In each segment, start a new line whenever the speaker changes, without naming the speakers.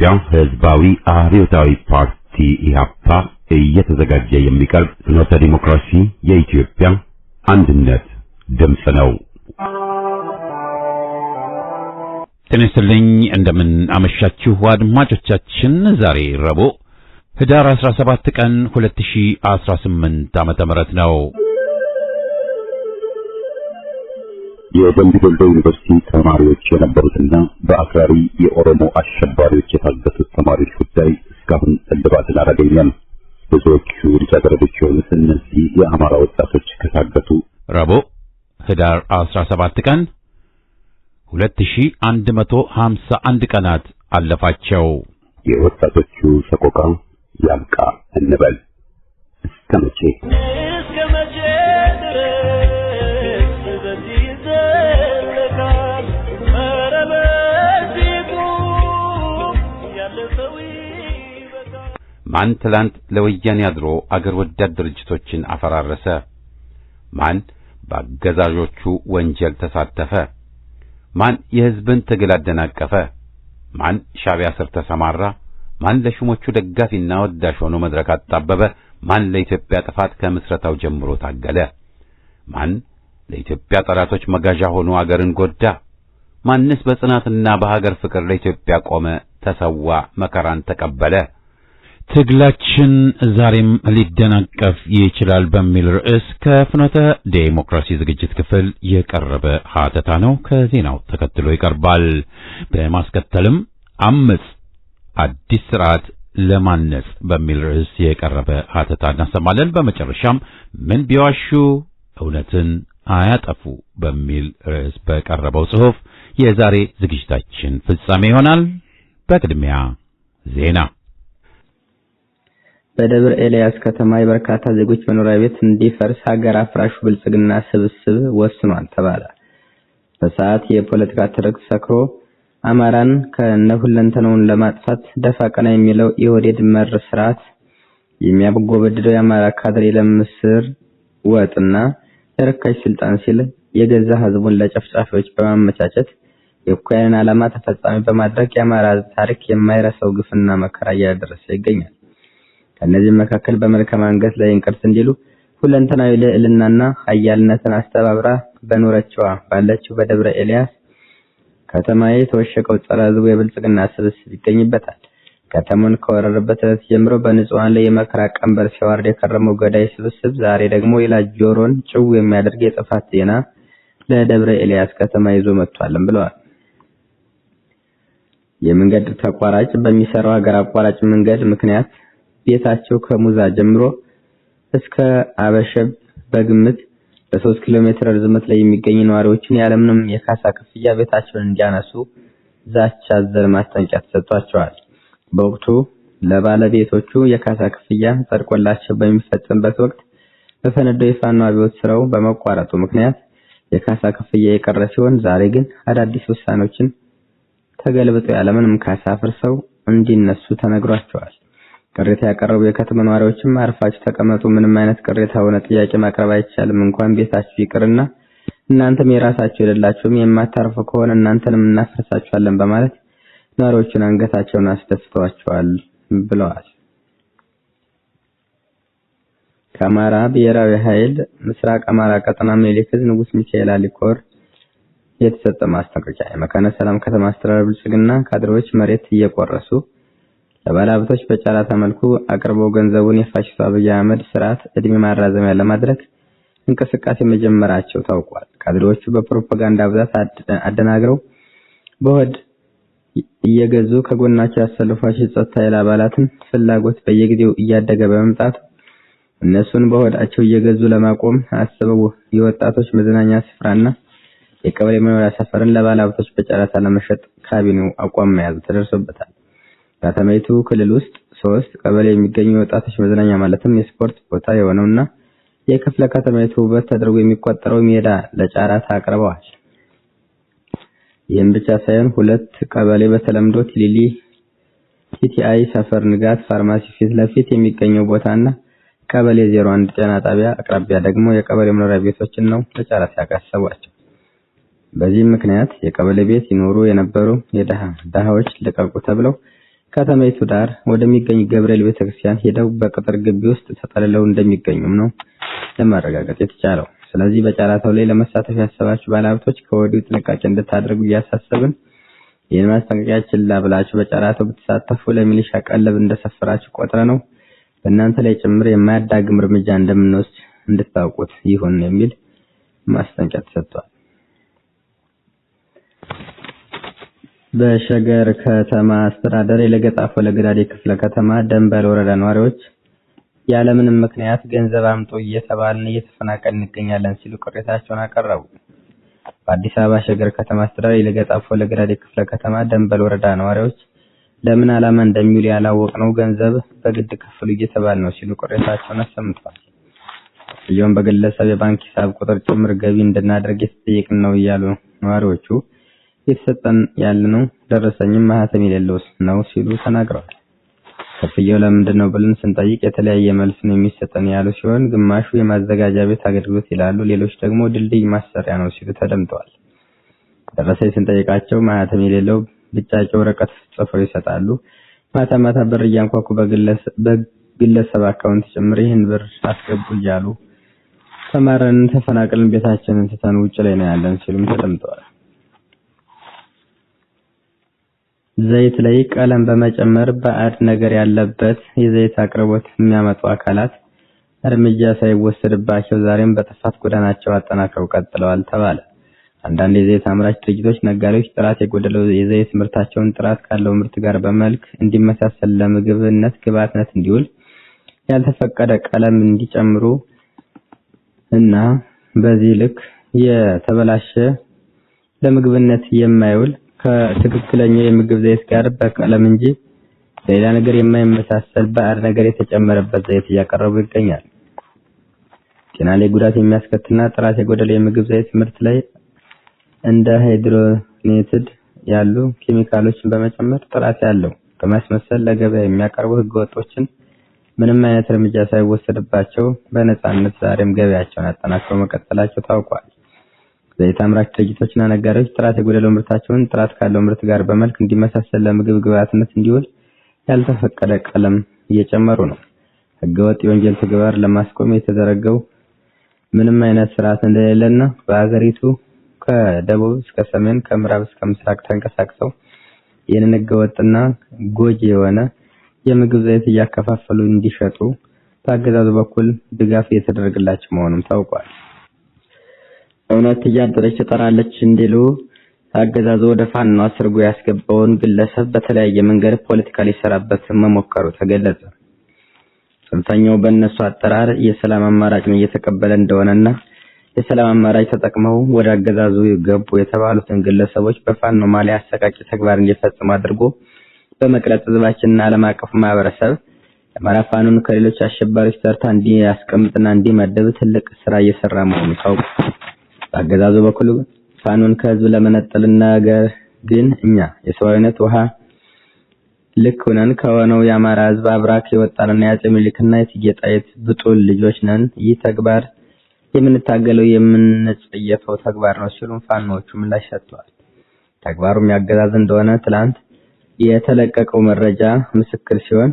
የኢትዮጵያ ሕዝባዊ አብዮታዊ ፓርቲ ኢህአፓ እየተዘጋጀ የሚቀርብ ፍኖተ ዲሞክራሲ የኢትዮጵያ አንድነት ድምፅ ነው። ጤና ይስጥልኝ፣ እንደምን አመሻችሁ አድማጮቻችን። ዛሬ ረቡዕ ህዳር 17 ቀን 2018 ዓመተ ምህረት ነው። የደምቢ ዶሎ ዩኒቨርሲቲ ተማሪዎች የነበሩትና በአክራሪ የኦሮሞ አሸባሪዎች የታገቱት ተማሪዎች ጉዳይ እስካሁን እልባትን አላገኘም። ብዙዎቹ ልጃገረዶች የሆኑት እነዚህ የአማራ ወጣቶች ከታገቱ ረቡዕ ህዳር 17 ቀን 2151 ቀናት አለፋቸው። የወጣቶቹ ሰቆቃ ያብቃ እንበል። እስከ መቼ ማን ትላንት ለወያኔ አድሮ አገር ወዳድ ድርጅቶችን አፈራረሰ? ማን በአገዛዦቹ ወንጀል ተሳተፈ? ማን የሕዝብን ትግል አደናቀፈ? ማን ሻዕቢያ ስር ተሰማራ? ማን ለሹሞቹ ደጋፊና ወዳሽ ሆኖ መድረክ አጣበበ? ማን ለኢትዮጵያ ጥፋት ከምስረታው ጀምሮ ታገለ? ማን ለኢትዮጵያ ጠላቶች መጋዣ ሆኖ አገርን ጎዳ? ማንስ በጽናትና በሀገር ፍቅር ለኢትዮጵያ ቆመ፣ ተሰዋ፣ መከራን ተቀበለ? ትግላችን ዛሬም ሊደናቀፍ ይችላል በሚል ርዕስ ከፍኖተ ዴሞክራሲ ዝግጅት ክፍል የቀረበ ሀተታ ነው። ከዜናው ተከትሎ ይቀርባል። በማስከተልም አምጽ አዲስ ስርዓት ለማነጽ በሚል ርዕስ የቀረበ ሀተታ እናሰማለን። በመጨረሻም ምን ቢዋሹ እውነትን አያጠፉ በሚል ርዕስ በቀረበው ጽሑፍ የዛሬ ዝግጅታችን ፍጻሜ ይሆናል። በቅድሚያ ዜና።
በደብረ ኤልያስ ከተማ የበርካታ ዜጎች መኖሪያ ቤት እንዲፈርስ ሀገር አፍራሹ ብልጽግና ስብስብ ወስኗል ተባለ። በሰዓት የፖለቲካ ትርክት ሰክሮ አማራን ከነሁለንተናውን ለማጥፋት ደፋ ቀና የሚለው የኦህዴድ መር ስርዓት የሚያበጎበድደው የአማራ ካድሬ ለምስር ወጥና ለርካሽ ስልጣን ሲል የገዛ ህዝቡን ለጨፍጫፊዎች በማመቻቸት የእኩያንን ዓላማ ተፈጻሚ በማድረግ የአማራ ታሪክ የማይረሳው ግፍና መከራ እያደረሰ ይገኛል። ከነዚህ መካከል በመልካም አንገት ላይ እንቅርት እንዲሉ ሁለንተናዊ ልዕልናና ኃያልነትን አስተባብራ በኖረችዋ ባለችው በደብረ ኤልያስ ከተማ የተወሸቀው ጸረ ህዝቡ የብልጽግና ስብስብ ይገኝበታል። ከተማውን ከወረረበት ዕለት ጀምሮ በንጹሃን ላይ የመከራ ቀንበር ሲያወርድ የከረመው ገዳይ ስብስብ ዛሬ ደግሞ ሌላ ጆሮን ጭው የሚያደርግ የጥፋት ዜና ለደብረ ኤልያስ ከተማ ይዞ መጥቷልም ብለዋል። የመንገድ ተቋራጭ በሚሰራው ሀገር አቋራጭ መንገድ ምክንያት ቤታቸው ከሙዛ ጀምሮ እስከ አበሸብ በግምት በ3 ኪሎ ሜትር ርዝመት ላይ የሚገኙ ነዋሪዎችን ያለምንም የካሳ ክፍያ ቤታቸውን እንዲያነሱ ዛቻ አዘል ማስጠንቀቂያ ተሰጥቷቸዋል። በወቅቱ ለባለቤቶቹ የካሳ ክፍያ ጸድቆላቸው በሚፈጸምበት ወቅት በፈነዳው የፋኖ አብዮት ስራው በመቋረጡ ምክንያት የካሳ ክፍያ የቀረ ሲሆን ዛሬ ግን አዳዲስ ውሳኔዎችን ተገልብጠው ያለምንም ካሳ ፍርሰው እንዲነሱ ተነግሯቸዋል። ቅሬታ ያቀረቡ የከተማ ነዋሪዎችም አርፋችሁ ተቀመጡ፣ ምንም አይነት ቅሬታ ሆነ ጥያቄ ማቅረብ አይቻልም፣ እንኳን ቤታችሁ ይቅርና እናንተም የራሳችሁ የሌላችሁም የማታርፉ ከሆነ እናንተንም እናፈርሳችኋለን በማለት ነዋሪዎቹን አንገታቸውን አስደፍተዋቸዋል ብለዋል። ከአማራ ብሔራዊ ኃይል ምስራቅ አማራ ቀጠና ምኒልክ ዕዝ ንጉስ ሚካኤል አሊኮር የተሰጠ ማስጠንቀቂያ። የመካነ ሰላም ከተማ አስተዳደር ብልጽግና ካድሬዎች መሬት እየቆረሱ ለባለሀብቶች በጨረታ መልኩ አቅርበው ገንዘቡን የፋሽስቱ አብይ አህመድ ስርዓት እድሜ ማራዘሚያ ለማድረግ እንቅስቃሴ መጀመራቸው ታውቋል። ካድሬዎቹ በፕሮፓጋንዳ ብዛት አደናግረው በሆድ እየገዙ ከጎናቸው ያሰለፏቸው የጸጥታ ኃይል አባላትን ፍላጎት በየጊዜው እያደገ በመምጣቱ እነሱን በሆዳቸው እየገዙ ለማቆም አስበው የወጣቶች መዝናኛ ስፍራና የቀበሌ መኖሪያ ሰፈርን ለባለሀብቶች በጨረታ ለመሸጥ ካቢኔው አቋም መያዙ ተደርሶበታል። ከተማይቱ ክልል ውስጥ 3 ቀበሌ የሚገኙ ወጣቶች መዝናኛ ማለትም የስፖርት ቦታ የሆነውና የክፍለ ከተማይቱ ውበት ተደርጎ የሚቆጠረው ሜዳ ለጨረታ አቅርበዋል። ይህም ብቻ ሳይሆን 2 ቀበሌ በተለምዶ ቲሊሊ ቲቲአይ ሰፈር ንጋት ፋርማሲ ፊት ለፊት የሚገኘው ቦታና ቀበሌ 01 ጤና ጣቢያ አቅራቢያ ደግሞ የቀበሌ መኖሪያ ቤቶችን ነው ለጨረታ ያቀሰቧቸው። በዚህ ምክንያት የቀበሌ ቤት ይኖሩ የነበሩ የደሃዎች ለቀቁ ተብለው ከተማይቱ ዳር ወደሚገኝ ገብርኤል ቤተክርስቲያን ሄደው በቅጥር ግቢ ውስጥ ተጠልለው እንደሚገኙም ነው ለማረጋገጥ የተቻለው። ስለዚህ በጨረታው ላይ ለመሳተፍ ያሰባችሁ ባለሀብቶች ከወዲሁ ጥንቃቄ እንድታደርጉ እያሳሰብን ይህን ማስጠንቀቂያ ችላ ብላችሁ በጨረታው ብትሳተፉ ለሚሊሻ ቀለብ እንደሰፈራችሁ ቆጥረ ነው በእናንተ ላይ ጭምር የማያዳግም እርምጃ እንደምንወስድ እንድታውቁት ይሁን የሚል ማስጠንቀቂያ ተሰጥቷል። በሸገር ከተማ አስተዳደር የለገጣፎ ለገዳዲ ክፍለ ከተማ ደንበል ወረዳ ነዋሪዎች ያለምንም ምክንያት ገንዘብ አምጡ እየተባልን እየተፈናቀልን እንገኛለን ሲሉ ቅሬታቸውን አቀረቡ። በአዲስ አበባ ሸገር ከተማ አስተዳደር የለገጣፎ ለገዳዲ ክፍለ ከተማ ደንበል ወረዳ ነዋሪዎች ለምን ዓላማ እንደሚውል ያላወቅነው ገንዘብ በግድ ክፍሉ እየተባለ ነው ሲሉ ቅሬታቸውን አሰምተዋል። ይህም በግለሰብ የባንክ ሂሳብ ቁጥር ጭምር ገቢ እንድናደርግ የተጠየቅን ነው እያሉ ነዋሪዎቹ የተሰጠን ያለነው ደረሰኝም ማህተም የሌለው ነው ሲሉ ተናግረዋል። ክፍያው ለምንድን ነው ብለን ስንጠይቅ የተለያየ መልስ ነው የሚሰጠን ያሉ ሲሆን ግማሹ የማዘጋጃ ቤት አገልግሎት ይላሉ፣ ሌሎች ደግሞ ድልድይ ማሰሪያ ነው ሲሉ ተደምጠዋል። ደረሰኝ ስንጠይቃቸው ማህተም የሌለው ብጫጭ ወረቀት ጽፈው ይሰጣሉ። ማታ ማታ ብር እያንኳኩ በግለሰብ አካውንት ጭምር ይህን ብር አስገቡ እያሉ ተማረን ተፈናቅለን ቤታችንን ትተን ውጭ ላይ ነው ያለን ሲሉም ተደምጠዋል። ዘይት ላይ ቀለም በመጨመር ባዕድ ነገር ያለበት የዘይት አቅርቦት የሚያመጡ አካላት እርምጃ ሳይወሰድባቸው ዛሬም በጥፋት ጎዳናቸው አጠናክረው ቀጥለዋል ተባለ። አንዳንድ የዘይት አምራች ድርጅቶች ነጋዴዎች ጥራት የጎደለው የዘይት ምርታቸውን ጥራት ካለው ምርት ጋር በመልክ እንዲመሳሰል ለምግብነት ግብዓትነት እንዲውል ያልተፈቀደ ቀለም እንዲጨምሩ እና በዚህ ልክ የተበላሸ ለምግብነት የማይውል ከትክክለኛው የምግብ ዘይት ጋር በቀለም እንጂ ሌላ ነገር የማይመሳሰል ባዕድ ነገር የተጨመረበት ዘይት እያቀረቡ ይገኛል። ጤና ላይ ጉዳት የሚያስከትልና ጥራት የጎደለው የምግብ ዘይት ምርት ላይ እንደ ሃይድሮኔትድ ያሉ ኬሚካሎችን በመጨመር ጥራት ያለው በማስመሰል ለገበያ የሚያቀርቡ ህገወጦችን ምንም አይነት እርምጃ ሳይወሰድባቸው በነፃነት ዛሬም ገበያቸውን አጠናክረው መቀጠላቸው ታውቋል። ዘይት አምራች ድርጅቶችና ነጋዴዎች ጥራት የጎደለው ምርታቸውን ጥራት ካለው ምርት ጋር በመልክ እንዲመሳሰል ለምግብ ግብዓትነት እንዲውል ያልተፈቀደ ቀለም እየጨመሩ ነው። ህገወጥ የወንጀል ተግባር ለማስቆም የተደረገው ምንም አይነት ስርዓት እንደሌለና በአገሪቱ ከደቡብ እስከ ሰሜን ከምዕራብ እስከ ምስራቅ ተንቀሳቅሰው ይህንን ህገወጥና ጎጂ የሆነ የምግብ ዘይት እያከፋፈሉ እንዲሸጡ በአገዛዙ በኩል ድጋፍ እየተደረገላቸው መሆኑም ታውቋል። እውነት እያደረች ትጠራለች እንዲሉ አገዛዙ ወደ ፋኖ አስርጎ ያስገባውን ግለሰብ በተለያየ መንገድ ፖለቲካ ሊሰራበት መሞከሩ ተገለጸ። ጽንፈኛው በእነሱ አጠራር የሰላም አማራጭን እየተቀበለ እንደሆነና የሰላም አማራጭ ተጠቅመው ወደ አገዛዙ ገቡ የተባሉትን ግለሰቦች በፋኖ ማሊያ አሰቃቂ ተግባር እንዲፈጽሙ አድርጎ በመቅረጽ ህዝባችንና ዓለም አቀፍ ማህበረሰብ የአማራ ፋኖን ከሌሎች አሸባሪዎች ተርታ እንዲያስቀምጥና እንዲመደብ ትልቅ ስራ እየሰራ መሆኑ ታውቋል። በአገዛዙ በኩል ፋኖን ከህዝብ ለመነጠል ነገር ግን እኛ የሰውነት ውሃ ልክ ሆነን ከሆነው የአማራ ህዝብ አብራክ የወጣንና የአፄ ምኒልክና የእቴጌ ጣይቱ ብጡል ልጆች ነን። ይህ ተግባር የምንታገለው የምንጸየፈው ተግባር ነው ሲሉ ፋኖቹ ምላሽ ሰጥተዋል። ተግባሩም ያገዛዝ እንደሆነ ትላንት የተለቀቀው መረጃ ምስክር ሲሆን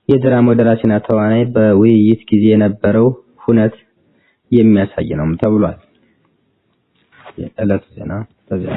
የድራማው ደራሲና ተዋናይ በውይይት ጊዜ የነበረው ሁነት የሚያሳይ ነው ተብሏል። የዕለቱ ዜና ተዚያ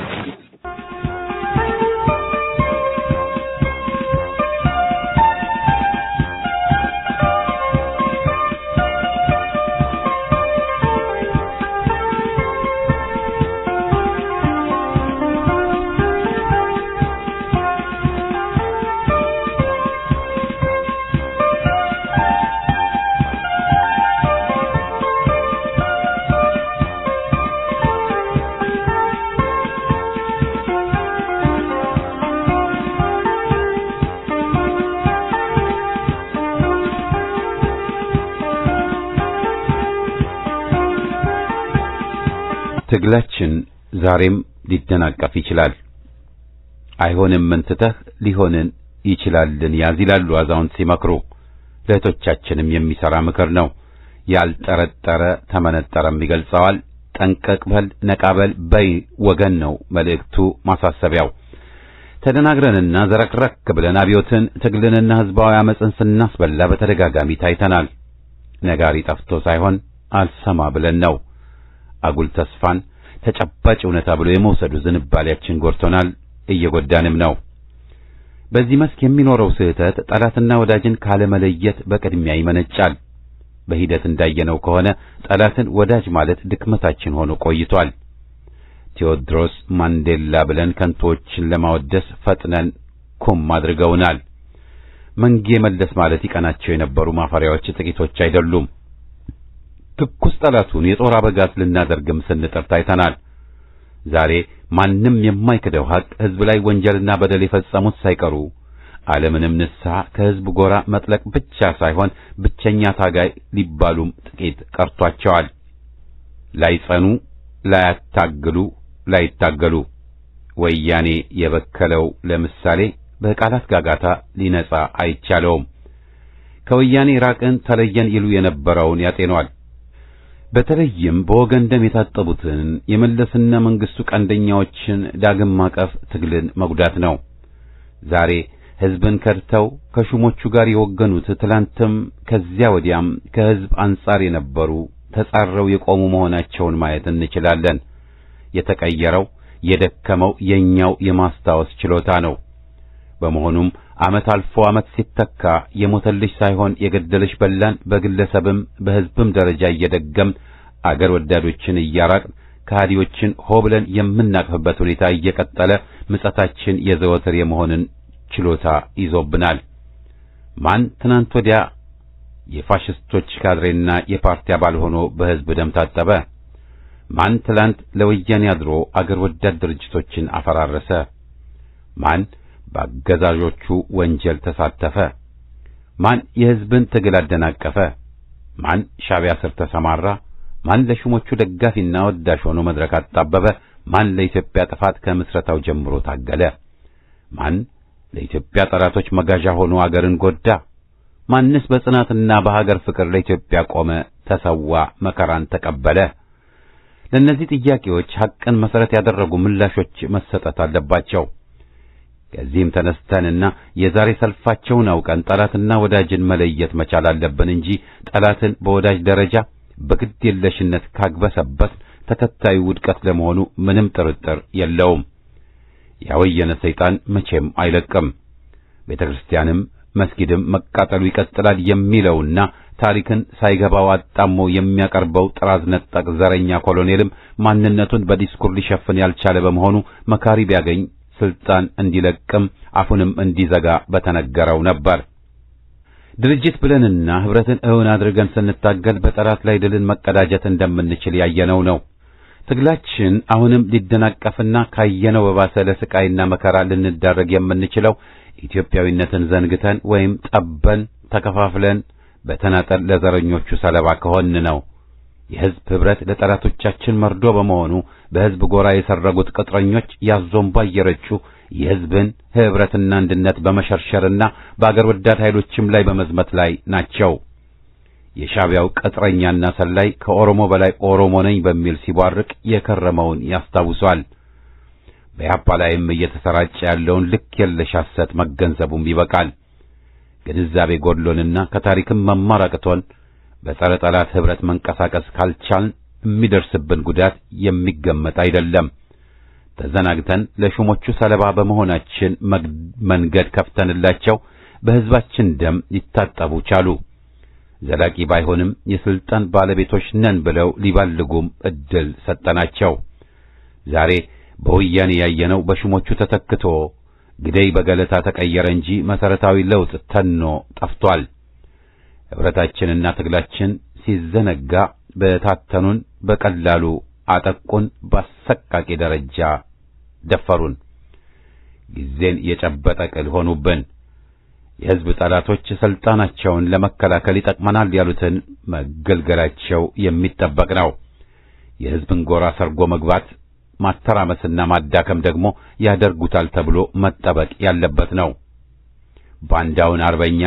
ትግላችን ዛሬም ሊደናቀፍ ይችላል። አይሆንም እንትተህ ሊሆንን ይችላልን ያዝ ይላሉ አዛውንት ሲመክሩ። ለእህቶቻችንም የሚሰራ ምክር ነው። ያልጠረጠረ ተመነጠረም ይገልጸዋል። ጠንቀቅ በል ነቃበል በይ ወገን ነው መልእክቱ ማሳሰቢያው። ተደናግረንና ዘረክረክ ብለን አብዮትን ትግልንና ህዝባዊ አመጽን ስናስበላ በተደጋጋሚ ታይተናል። ነጋሪ ጠፍቶ ሳይሆን አልሰማ ብለን ነው። አጉል ተስፋን ተጨባጭ እውነታ ብሎ የመውሰዱ ዝንባሌያችን ጎርቶናል፣ እየጎዳንም ነው። በዚህ መስክ የሚኖረው ስህተት ጠላትና ወዳጅን ካለመለየት በቅድሚያ ይመነጫል። በሂደት እንዳየነው ከሆነ ጠላትን ወዳጅ ማለት ድክመታችን ሆኖ ቆይቷል። ቴዎድሮስ ማንዴላ ብለን ከንቶችን ለማወደስ ፈጥነን ኩም አድርገውናል። መንጌ መለስ ማለት ይቀናቸው የነበሩ ማፈሪያዎች ጥቂቶች አይደሉም። ትኩስ ጠላቱን የጦር አበጋዝ ልናደርግም ስንጥር ታይተናል። ዛሬ ማንም የማይክደው ሀቅ ህዝብ ላይ ወንጀልና በደል የፈጸሙት ሳይቀሩ ዓለምንም ንስሐ ከህዝብ ጎራ መጥለቅ ብቻ ሳይሆን ብቸኛ ታጋይ ሊባሉም ጥቂት ቀርቷቸዋል። ላይጸኑ፣ ላያታግሉ፣ ላይታገሉ ወያኔ የበከለው ለምሳሌ በቃላት ጋጋታ ሊነጻ አይቻለውም። ከወያኔ ራቅን ተለየን ይሉ የነበረውን ያጤኗል። በተለይም በወገን ደም የታጠቡትን የመለስና መንግስቱ ቀንደኛዎችን ዳግም ማቀፍ ትግልን መጉዳት ነው። ዛሬ ህዝብን ከድተው ከሹሞቹ ጋር የወገኑት ትላንትም ከዚያ ወዲያም ከህዝብ አንጻር የነበሩ ተጻረው የቆሙ መሆናቸውን ማየት እንችላለን። የተቀየረው የደከመው የኛው የማስታወስ ችሎታ ነው። በመሆኑም ዓመት አልፎ ዓመት ሲተካ የሞተልሽ ሳይሆን የገደለሽ በላን በግለሰብም በህዝብም ደረጃ እየደገም አገር ወዳዶችን እያራቅን ከሃዲዎችን ሆ ብለን የምናቅፍበት ሁኔታ እየቀጠለ ምጸታችን የዘወትር የመሆንን ችሎታ ይዞብናል። ማን ትናንት ወዲያ የፋሽስቶች ካድሬና የፓርቲ አባል ሆኖ በህዝብ ደም ታጠበ? ማን ትላንት ለወያኔ አድሮ አገር ወዳድ ድርጅቶችን አፈራረሰ? ማን በአገዛዦቹ ወንጀል ተሳተፈ? ማን የህዝብን ትግል አደናቀፈ? ማን ሻዕቢያ ስር ተሰማራ? ማን ለሹሞቹ ደጋፊና ወዳሽ ሆኖ መድረክ አጣበበ? ማን ለኢትዮጵያ ጥፋት ከምስረታው ጀምሮ ታገለ? ማን ለኢትዮጵያ ጠላቶች መጋዣ ሆኖ አገርን ጎዳ? ማንስ በጽናትና በሀገር ፍቅር ለኢትዮጵያ ቆመ፣ ተሰዋ፣ መከራን ተቀበለ? ለእነዚህ ጥያቄዎች ሐቅን መሰረት ያደረጉ ምላሾች መሰጠት አለባቸው። ከዚህም ተነስተንና የዛሬ ሰልፋቸውን አውቀን ጠላትና ወዳጅን መለየት መቻል አለብን እንጂ ጠላትን በወዳጅ ደረጃ በግድ የለሽነት ካግበሰበት ተከታዩ ውድቀት ለመሆኑ ምንም ጥርጥር የለውም። ያወየነ ሰይጣን መቼም አይለቅም። ቤተክርስቲያንም መስጊድም መቃጠሉ ይቀጥላል የሚለውና ታሪክን ሳይገባው አጣሞ የሚያቀርበው ጥራዝ ነጠቅ ዘረኛ ኮሎኔልም ማንነቱን በዲስኩር ሊሸፍን ያልቻለ በመሆኑ መካሪ ቢያገኝ ስልጣን እንዲለቅም አፉንም እንዲዘጋ በተነገረው ነበር። ድርጅት ብለንና ህብረትን እውን አድርገን ስንታገል በጠላት ላይ ድልን መቀዳጀት እንደምንችል ያየነው ነው። ትግላችን አሁንም ሊደናቀፍና ካየነው በባሰ ለስቃይና መከራ ልንዳረግ የምንችለው ኢትዮጵያዊነትን ዘንግተን ወይም ጠበን ተከፋፍለን በተናጠል ለዘረኞቹ ሰለባ ከሆን ነው። የህዝብ ህብረት ለጠላቶቻችን መርዶ በመሆኑ በህዝብ ጎራ የሰረጉት ቅጥረኞች ያዞምባ እየረጩ የህዝብን ህብረትና አንድነት በመሸርሸርና በአገር ወዳድ ኃይሎችም ላይ በመዝመት ላይ ናቸው። የሻዕቢያው ቅጥረኛና ሰላይ ከኦሮሞ በላይ ኦሮሞ ነኝ በሚል ሲቧርቅ የከረመውን ያስታውሷል። በያፓ ላይም እየተሰራጨ ያለውን ልክ የለሽ ሐሰት መገንዘቡም ይበቃል። ግንዛቤ ጎድሎንና ከታሪክም መማር አቅቶን በጸረ ጠላት ህብረት መንቀሳቀስ ካልቻልን የሚደርስብን ጉዳት የሚገመት አይደለም። ተዘናግተን ለሹሞቹ ሰለባ በመሆናችን መንገድ ከፍተንላቸው በህዝባችን ደም ሊታጠቡ ቻሉ። ዘላቂ ባይሆንም የስልጣን ባለቤቶች ነን ብለው ሊባልጉም እድል ሰጠናቸው። ዛሬ በወያኔ ያየነው በሹሞቹ ተተክቶ ግደይ በገለታ ተቀየረ እንጂ መሰረታዊ ለውጥ ተኖ ጠፍቷል። ህብረታችንና ትግላችን ሲዘነጋ በታተኑን፣ በቀላሉ አጠቁን፣ በአሰቃቂ ደረጃ ደፈሩን። ጊዜን የጨበጠ ቅል ሆኑብን። የህዝብ ጠላቶች ስልጣናቸውን ለመከላከል ይጠቅመናል ያሉትን መገልገላቸው የሚጠበቅ ነው። የህዝብን ጎራ ሰርጎ መግባት ማተራመስና ማዳከም ደግሞ ያደርጉታል ተብሎ መጠበቅ ያለበት ነው። ባንዳውን አርበኛ፣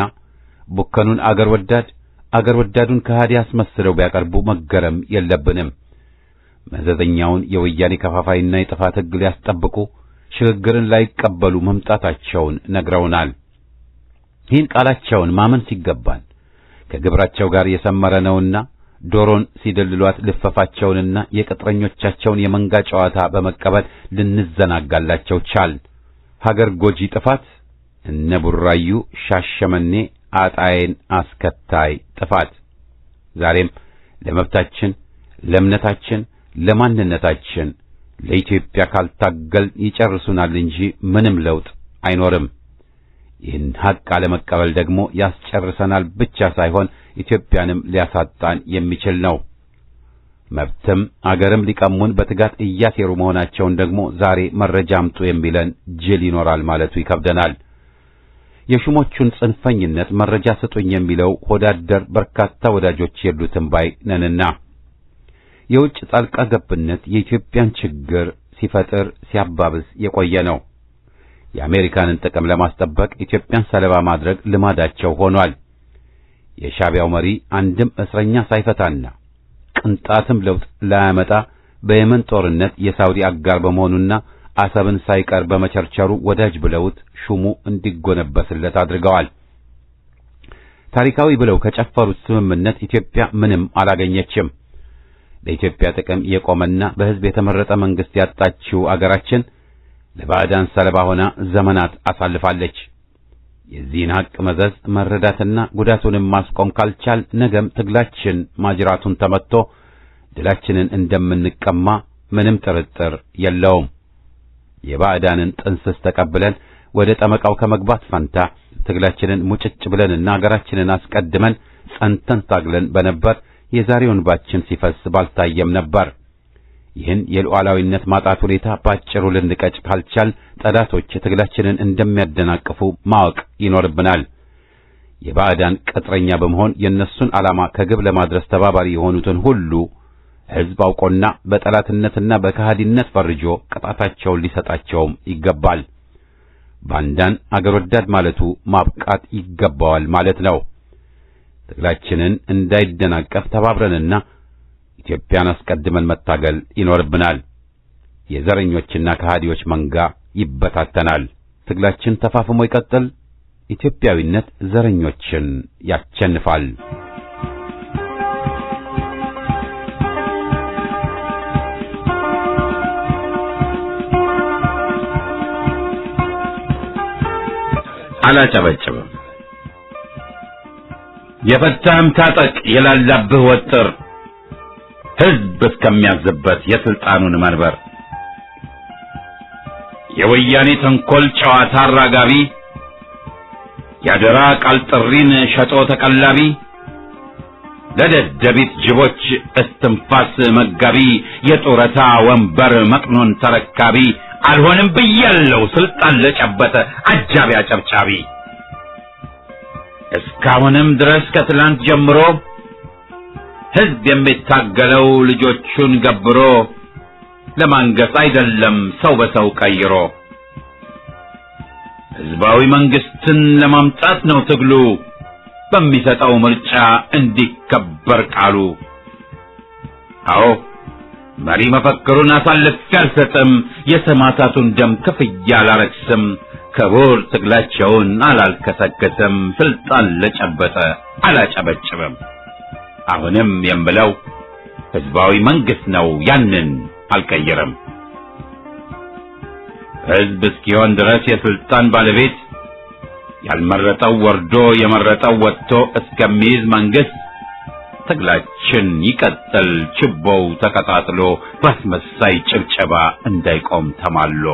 ቡከኑን አገር ወዳድ፣ አገር ወዳዱን ከሃዲ አስመስለው ቢያቀርቡ መገረም የለብንም። መዘዘኛውን የወያኔ ከፋፋይና የጥፋት ሕግ ሊያስጠብቁ ሽግግርን ላይቀበሉ መምጣታቸውን ነግረውናል። ይህን ቃላቸውን ማመን ሲገባን ከግብራቸው ጋር የሰመረ ነውና ዶሮን ሲደልሏት ልፈፋቸውንና የቅጥረኞቻቸውን የመንጋ ጨዋታ በመቀበል ልንዘናጋላቸው ቻል። ሀገር ጎጂ ጥፋት እነ ቡራዩ፣ ሻሸመኔ፣ አጣዬን አስከታይ ጥፋት ዛሬም ለመብታችን፣ ለእምነታችን፣ ለማንነታችን ለኢትዮጵያ ካልታገል ይጨርሱናል እንጂ ምንም ለውጥ አይኖርም። ይህን ሐቅ አለመቀበል ደግሞ ያስጨርሰናል ብቻ ሳይሆን ኢትዮጵያንም ሊያሳጣን የሚችል ነው። መብትም አገርም ሊቀሙን በትጋት እያሴሩ መሆናቸውን ደግሞ ዛሬ መረጃ አምጡ የሚለን ጅል ይኖራል ማለቱ ይከብደናል። የሹሞቹን ጽንፈኝነት መረጃ ስጡኝ የሚለው ሆዳደር በርካታ ወዳጆች የሉትም ባይ ነንና የውጭ ጣልቃ ገብነት የኢትዮጵያን ችግር ሲፈጥር ሲያባብስ የቆየ ነው። የአሜሪካንን ጥቅም ለማስጠበቅ ኢትዮጵያን ሰለባ ማድረግ ልማዳቸው ሆኗል። የሻዕቢያው መሪ አንድም እስረኛ ሳይፈታና ቅንጣትም ለውጥ ላያመጣ በየመን ጦርነት የሳውዲ አጋር በመሆኑና አሰብን ሳይቀር በመቸርቸሩ ወዳጅ ብለውት ሹሙ እንዲጎነበስለት አድርገዋል። ታሪካዊ ብለው ከጨፈሩት ስምምነት ኢትዮጵያ ምንም አላገኘችም። ለኢትዮጵያ ጥቅም የቆመና በሕዝብ የተመረጠ መንግስት ያጣችው አገራችን ለባዕዳን ሰለባ ሆና ዘመናት አሳልፋለች። የዚህን ሐቅ መዘዝ መረዳትና ጉዳቱንም ማስቆም ካልቻል ነገም ትግላችን ማጅራቱን ተመትቶ ድላችንን እንደምንቀማ ምንም ጥርጥር የለውም። የባዕዳንን ጥንስስ ተቀብለን ወደ ጠመቃው ከመግባት ፈንታ ትግላችንን ሙጭጭ ብለንና አገራችንን አስቀድመን ጸንተን ታግለን በነበር የዛሬውን ባችን ሲፈስ ባልታየም ነበር። ይህን የሉዓላዊነት ማጣት ሁኔታ ባጭሩ ልንቀጭ ካልቻል ጠላቶች ትግላችንን እንደሚያደናቅፉ ማወቅ ይኖርብናል። የባዕዳን ቅጥረኛ በመሆን የነሱን ዓላማ ከግብ ለማድረስ ተባባሪ የሆኑትን ሁሉ ሕዝብ አውቆና በጠላትነትና በከሃዲነት ፈርጆ ቅጣታቸውን ሊሰጣቸውም ይገባል። ባንዳን አገር ወዳድ ማለቱ ማብቃት ይገባዋል ማለት ነው። ትግላችንን እንዳይደናቀፍ ተባብረንና ኢትዮጵያን አስቀድመን መታገል ይኖርብናል። የዘረኞችና ከሃዲዎች መንጋ ይበታተናል። ትግላችን ተፋፍሞ ይቀጥል። ኢትዮጵያዊነት ዘረኞችን ያሸንፋል። አላጨበጭብም። የፈታህም ታጠቅ የላላብህ ወጥር ሕዝብ እስከሚያዝበት የስልጣኑን መንበር የወያኔ ተንኮል ጨዋታ አራጋቢ ያደራ ቃል ጥሪን ሸጦ ተቀላቢ ለደደቢት ጅቦች እስትንፋስ መጋቢ የጡረታ ወንበር መቅኖን ተረካቢ አልሆንም ብያለው ስልጣን ለጨበጠ አጃቢ አጨብጫቢ እስካሁንም ድረስ ከትላንት ጀምሮ ሕዝብ የሚታገለው ልጆቹን ገብሮ ለማንገስ አይደለም ሰው በሰው ቀይሮ ሕዝባዊ መንግስትን ለማምጣት ነው ትግሉ በሚሰጠው ምርጫ እንዲከበር ቃሉ። አዎ መሪ መፈክሩን አሳልፌ አልሰጥም፣ የሰማዕታቱን ደም ክፍያ አላረክስም፣ ክቡር ትግላቸውን አላልከሰከስም፣ ስልጣን ለጨበጠ አላጨበጭብም። አሁንም የምለው ሕዝባዊ መንግስት ነው ያንን አልቀየረም። ሕዝብ እስኪሆን ድረስ የስልጣን ባለቤት ያልመረጠው ወርዶ የመረጠው ወጥቶ እስከሚይዝ መንግስት ትግላችን ይቀጥል ችቦው ተቀጣጥሎ በአስመሳይ ጭብጨባ እንዳይቆም ተማሎ።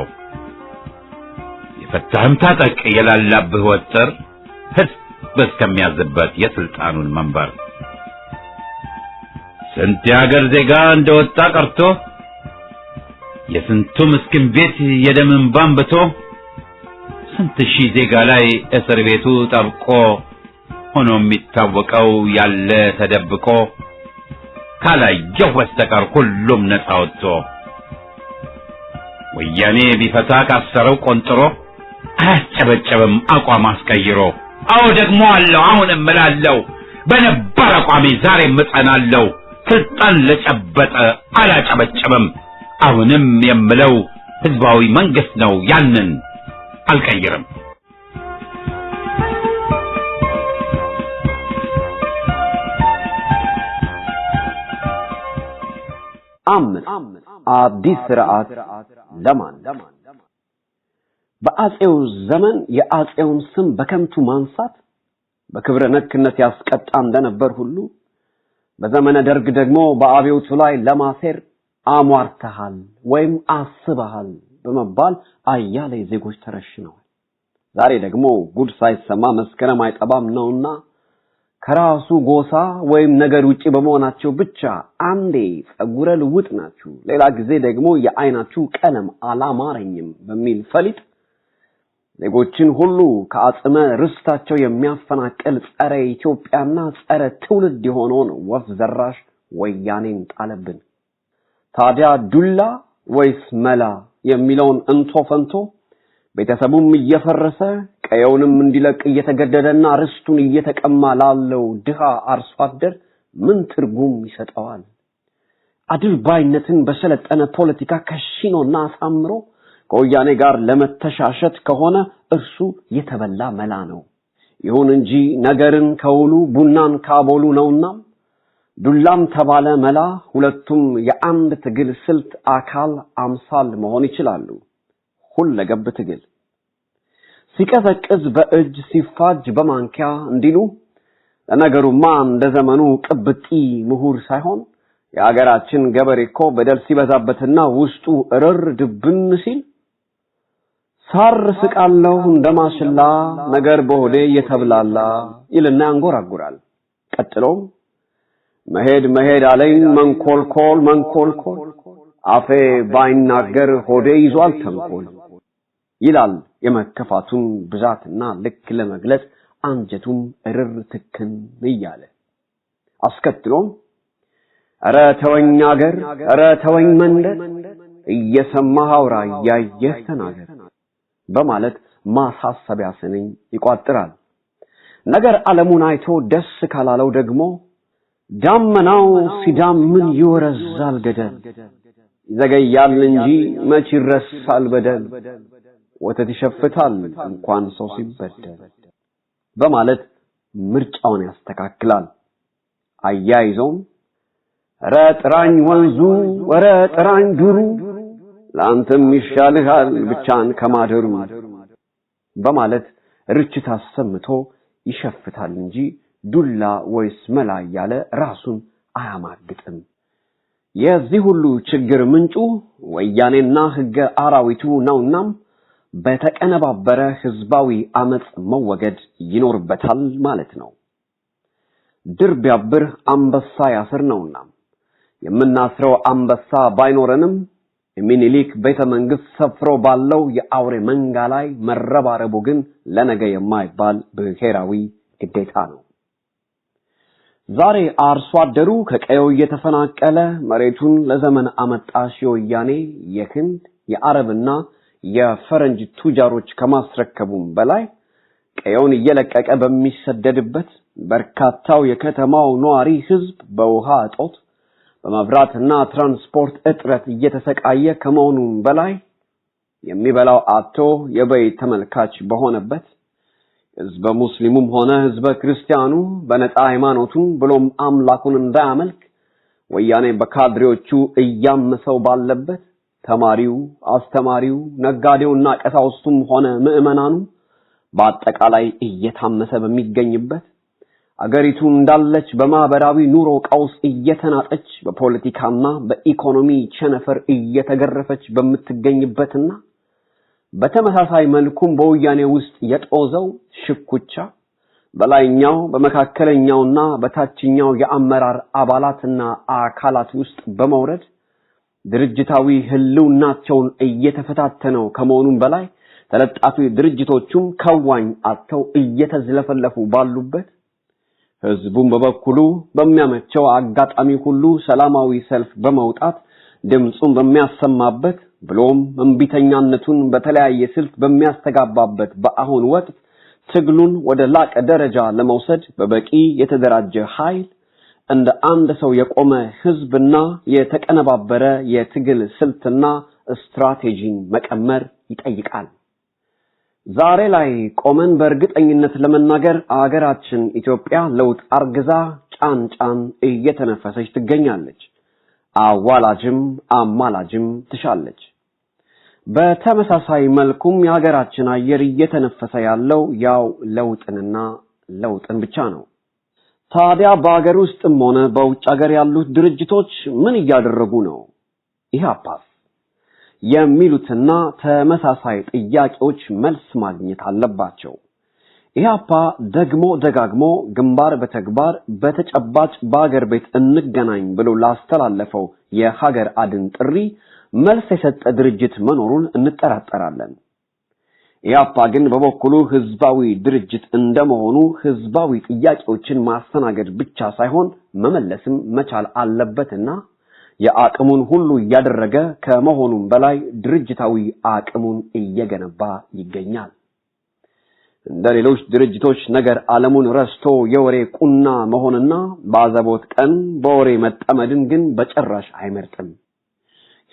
የፈታህም ታጠቅ የላላብህ ወጥር ሕዝብ እስከሚያዝበት የስልጣኑን መንበር ስንት የአገር ዜጋ እንደወጣ ቀርቶ የስንቱ ምስኪን ቤት የደም እንባ አንብቶ ስንት ሺህ ዜጋ ላይ እስር ቤቱ ጠብቆ ሆኖ የሚታወቀው ያለ ተደብቆ ካላየው በስተቀር ሁሉም ነፃ ወጥቶ ወያኔ ቢፈታ ካሰረው ቆንጥሮ አያጨበጨብም አቋም አስቀይሮ። አዎ ደግሞ አለው አሁንም እላለሁ በነበር አቋሜ ዛሬም እጸናለሁ። ስልጣን ለጨበጠ አላጨበጨብም። አሁንም የምለው ህዝባዊ መንግስት ነው ያንን አልቀይርም።
አዲስ ስርዓት ለማን? በአጼው ዘመን የአጼውን ስም በከንቱ ማንሳት በክብረ ነክነት ያስቀጣ እንደነበር ሁሉ በዘመነ ደርግ ደግሞ በአብዮቱ ላይ ለማሴር አሟርተሃል ወይም አስበሃል በመባል አያሌ ዜጎች ተረሽነዋል። ዛሬ ደግሞ ጉድ ሳይሰማ መስከረም አይጠባም ነውና ከራሱ ጎሳ ወይም ነገር ውጪ በመሆናቸው ብቻ አንዴ ጸጉረ ልውጥ ናችሁ፣ ሌላ ጊዜ ደግሞ የአይናችሁ ቀለም አላማረኝም በሚል ፈሊጥ ዜጎችን ሁሉ ከአጽመ ርስታቸው የሚያፈናቅል ጸረ ኢትዮጵያና ጸረ ትውልድ የሆነውን ወፍ ዘራሽ ወያኔን ጣለብን። ታዲያ ዱላ ወይስ መላ የሚለውን እንቶ ፈንቶ ቤተሰቡም እየፈረሰ ቀየውንም እንዲለቅ እየተገደደና ርስቱን እየተቀማ ላለው ድሃ አርሶ አደር ምን ትርጉም ይሰጠዋል? አድርባይነትን በሰለጠነ ፖለቲካ ከሽኖና አሳምሮ ከወያኔ ጋር ለመተሻሸት ከሆነ እርሱ የተበላ መላ ነው። ይሁን እንጂ ነገርን ከውሉ ቡናን ካቦሉ ነውና ዱላም ተባለ መላ ሁለቱም የአንድ ትግል ስልት አካል አምሳል መሆን ይችላሉ። ሁለገብ ትግል ሲቀዘቅዝ በእጅ ሲፋጅ በማንኪያ እንዲሉ ለነገሩማ እንደ ዘመኑ ቅብጢ ምሁር ሳይሆን የሀገራችን ገበሬ እኮ በደል ሲበዛበትና ውስጡ እርር ድብን ሲል ሳር ስቃለው እንደማሽላ ነገር በሆዴ የተብላላ ይልና ያንጎራጉራል። ቀጥሎም መሄድ አለኝ መንኮልኮል አፌ ባይናገር ሆዴ ይዟል ተንኮል ይላል። የመከፋቱን ብዛትና ልክ ለመግለጽ አንጀቱም እርር ትክን ይያለ አስከትሎም አረ ተወኝ አገር አረ ተወኝ መንደር እየሰማህ አውራ ያየህ ተናገር በማለት ማሳሰቢያ ስንኝ ይቋጥራል። ነገር ዓለሙን አይቶ ደስ ካላለው ደግሞ ዳመናው ሲዳምን ይወረዛል ገደል ይዘገያል እንጂ መች ይረሳል በደል ወተት ይሸፍታል እንኳን ሰው ሲበደል በማለት ምርጫውን ያስተካክላል። አያይዞም ኧረ ጥራኝ ወንዙ ኧረ ጥራኝ ዱሩ ላንተም ይሻልሃል ብቻን ከማደሩ በማለት ርችት አሰምቶ ይሸፍታል እንጂ ዱላ ወይስ መላ ያለ ራሱን አያማግጥም። የዚህ ሁሉ ችግር ምንጩ ወያኔና ህገ አራዊቱ ነውና በተቀነባበረ ህዝባዊ አመጽ መወገድ ይኖርበታል ማለት ነው። ድር ቢያብር አንበሳ ያስር ነውና የምናስረው አንበሳ ባይኖረንም የሚኒሊክ ቤተ መንግስት ሰፍሮ ባለው የአውሬ መንጋ ላይ መረባረቡ ግን ለነገ የማይባል ብሔራዊ ግዴታ ነው። ዛሬ አርሶ አደሩ ከቀየው እየተፈናቀለ መሬቱን ለዘመን አመጣሽ የወያኔ የህንድ የአረብና የፈረንጅ ቱጃሮች ከማስረከቡም በላይ ቀየውን እየለቀቀ በሚሰደድበት በርካታው የከተማው ነዋሪ ህዝብ በውሃ እጦት በመብራትና ትራንስፖርት እጥረት እየተሰቃየ ከመሆኑም በላይ የሚበላው አጥቶ የበይ ተመልካች በሆነበት ህዝበ ሙስሊሙም ሆነ ህዝበ ክርስቲያኑ በነጻ ሃይማኖቱን ብሎም አምላኩን እንዳያመልክ ወያኔ በካድሬዎቹ እያመሰው ባለበት ተማሪው፣ አስተማሪው፣ ነጋዴውና ቀሳውስቱም ሆነ ምዕመናኑ በአጠቃላይ እየታመሰ በሚገኝበት አገሪቱ እንዳለች በማህበራዊ ኑሮ ቀውስ እየተናጠች በፖለቲካና በኢኮኖሚ ቸነፈር እየተገረፈች በምትገኝበትና በተመሳሳይ መልኩም በወያኔ ውስጥ የጦዘው ሽኩቻ በላይኛው በመካከለኛውና በታችኛው የአመራር አባላትና አካላት ውስጥ በመውረድ ድርጅታዊ ህልውናቸውን እየተፈታተነው ከመሆኑም በላይ ተለጣፊ ድርጅቶቹም ከዋኝ አጥተው እየተዝለፈለፉ ባሉበት ህዝቡም በበኩሉ በሚያመቸው አጋጣሚ ሁሉ ሰላማዊ ሰልፍ በመውጣት ድምጹን በሚያሰማበት ብሎም እንቢተኛነቱን በተለያየ ስልት በሚያስተጋባበት በአሁን ወቅት ትግሉን ወደ ላቀ ደረጃ ለመውሰድ በበቂ የተደራጀ ኃይል እንደ አንድ ሰው የቆመ ህዝብና የተቀነባበረ የትግል ስልትና ስትራቴጂን መቀመር ይጠይቃል። ዛሬ ላይ ቆመን በእርግጠኝነት ለመናገር አገራችን ኢትዮጵያ ለውጥ አርግዛ ጫንጫን እየተነፈሰች ትገኛለች። አዋላጅም አማላጅም ትሻለች። በተመሳሳይ መልኩም የሀገራችን አየር እየተነፈሰ ያለው ያው ለውጥንና ለውጥን ብቻ ነው። ታዲያ በአገር ውስጥም ሆነ በውጭ ሀገር ያሉት ድርጅቶች ምን እያደረጉ ነው? ኢህአፓስ የሚሉትና ተመሳሳይ ጥያቄዎች መልስ ማግኘት አለባቸው። ኢህአፓ ደግሞ ደጋግሞ ግንባር በተግባር በተጨባጭ በአገር ቤት እንገናኝ ብሎ ላስተላለፈው የሀገር አድን ጥሪ መልስ የሰጠ ድርጅት መኖሩን እንጠራጠራለን። ኢህአፓ ግን በበኩሉ ህዝባዊ ድርጅት እንደመሆኑ ህዝባዊ ጥያቄዎችን ማስተናገድ ብቻ ሳይሆን መመለስም መቻል አለበትና የአቅሙን ሁሉ እያደረገ ከመሆኑም በላይ ድርጅታዊ አቅሙን እየገነባ ይገኛል። እንደ ሌሎች ድርጅቶች ነገር ዓለሙን ረስቶ የወሬ ቁና መሆንና ባዘቦት ቀን በወሬ መጠመድን ግን በጭራሽ አይመርጥም።